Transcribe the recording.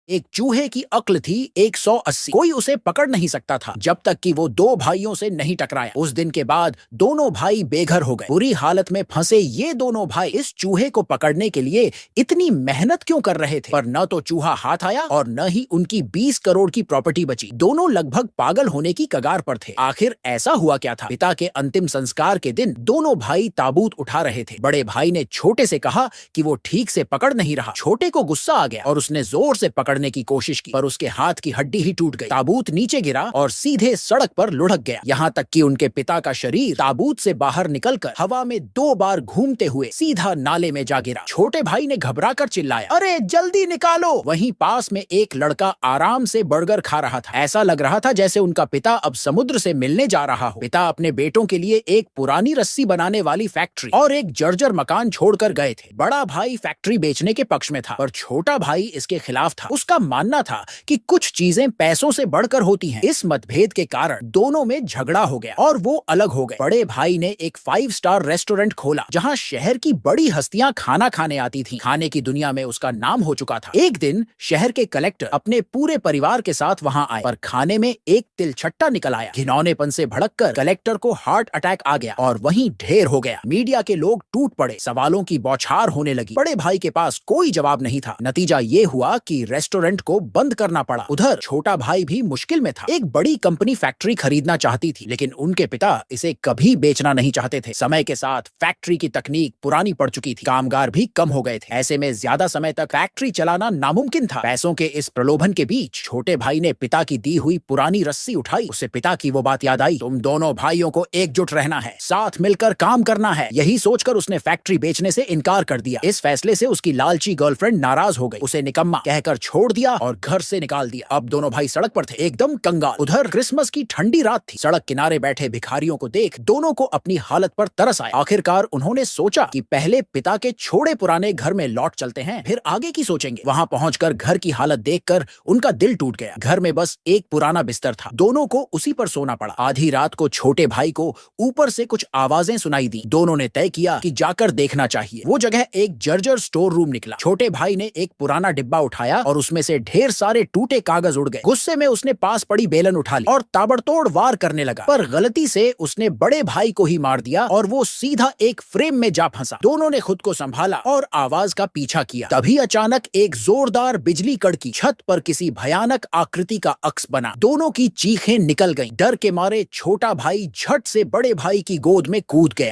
एक चूहे की अक्ल थी 180। कोई उसे पकड़ नहीं सकता था जब तक कि वो दो भाइयों से नहीं टकराया। उस दिन के बाद दोनों भाई बेघर हो गए। बुरी हालत में फंसे ये दोनों भाई इस चूहे को पकड़ने के लिए इतनी मेहनत क्यों कर रहे थे, पर न तो चूहा हाथ आया और न ही उनकी 20 करोड़ की प्रॉपर्टी बची। दोनों लगभग पागल होने की कगार पर थे। आखिर ऐसा हुआ क्या था? पिता के अंतिम संस्कार के दिन दोनों भाई ताबूत उठा रहे थे। बड़े भाई ने छोटे से कहा कि वो ठीक से पकड़ नहीं रहा। छोटे को गुस्सा आ गया और उसने जोर से पकड़ने की कोशिश की, पर उसके हाथ की हड्डी ही टूट गई। ताबूत नीचे गिरा और सीधे सड़क पर लुढ़क गया। यहाँ तक कि उनके पिता का शरीर ताबूत से बाहर निकलकर हवा में 2 बार घूमते हुए सीधा नाले में जा गिरा। छोटे भाई ने घबराकर चिल्लाया, अरे जल्दी निकालो। वहीं पास में एक लड़का आराम से बर्गर खा रहा था। ऐसा लग रहा था जैसे उनका पिता अब समुद्र से मिलने जा रहा हो। पिता अपने बेटों के लिए एक पुरानी रस्सी बनाने वाली फैक्ट्री और एक जर्जर मकान छोड़कर गए थे। बड़ा भाई फैक्ट्री बेचने के पक्ष में था, पर छोटा भाई इसके खिलाफ था। उसका मानना था कि कुछ चीजें पैसों से बढ़कर होती हैं। इस मतभेद के कारण दोनों में झगड़ा हो गया और वो अलग हो गए। बड़े भाई ने एक 5 स्टार रेस्टोरेंट खोला जहां शहर की बड़ी हस्तियां खाना खाने आती थीं। खाने की दुनिया में उसका नाम हो चुका था। एक दिन शहर के कलेक्टर अपने पूरे परिवार के साथ वहां आए, पर खाने में एक तिलछट्टा निकल आया। घिनौनेपन से भड़ककर कलेक्टर को हार्ट अटैक आ गया और वहीं ढेर हो गया। मीडिया के लोग टूट पड़े, सवालों की बौछार होने लगी। बड़े भाई के पास कोई जवाब नहीं था। नतीजा ये हुआ कि रेस्टोरेंट को बंद करना पड़ा। उधर छोटा भाई भी मुश्किल में था। एक बड़ी कंपनी फैक्ट्री खरीदना चाहती थी, लेकिन उनके पिता इसे कभी बेचना नहीं चाहते थे। समय के साथ फैक्ट्री की तकनीक पुरानी पड़ चुकी थी, कामगार भी कम हो गए थे। ऐसे में ज्यादा समय तक फैक्ट्री चलाना नामुमकिन था। पैसों के इस प्रलोभन के बीच छोटे भाई ने पिता की दी हुई पुरानी रस्सी उठाई। उसे पिता की वो बात याद आई, तुम दोनों भाइयों को एकजुट रहना है, साथ मिलकर काम करना है। यही सोचकर उसने फैक्ट्री बेचने से इनकार कर दिया। इस फैसले से उसकी लालची गर्लफ्रेंड नाराज हो गई, उसे निकम्मा कहकर छोड़ दिया और घर से निकाल दिया। अब दोनों भाई सड़क पर थे, एकदम कंगाल। उधर क्रिसमस की ठंडी रात थी। सड़क किनारे बैठे भिखारियों को देख दोनों को अपनी हालत पर तरस आया। आखिरकार उन्होंने सोचा कि पहले पिता के छोड़े पुराने घर में लौट चलते हैं, फिर आगे की सोचेंगे। वहां पहुंचकर घर की हालत देखकर उनका दिल टूट गया। घर में बस एक पुराना बिस्तर था। दोनों को उसी पर सोना पड़ा। आधी रात को छोटे भाई को ऊपर से कुछ आवाजें सुनाई दी। दोनों ने तय किया कि जाकर देखना चाहिए। वो जगह एक जर्जर स्टोर रूम निकला। छोटे भाई ने एक पुराना डिब्बा उठाया और उसमें से ढेर सारे टूटे कागज उड़ गए। गुस्से में उसने पास पड़ी बेलन उठा ली और ताबड़तोड़ वार करने लगा, पर गलती से उसने बड़े भाई को ही मार दिया और वो सीधा एक फ्रेम में जा फंसा। दोनों ने खुद को संभाला और आवाज का पीछा किया। तभी अचानक एक जोरदार बिजली कड़की। छत पर किसी भयानक आकृति का अक्स बना। दोनों की चीखें निकल गईं। डर के मारे छोटा भाई झट से बड़े भाई की गोद में कूद गया।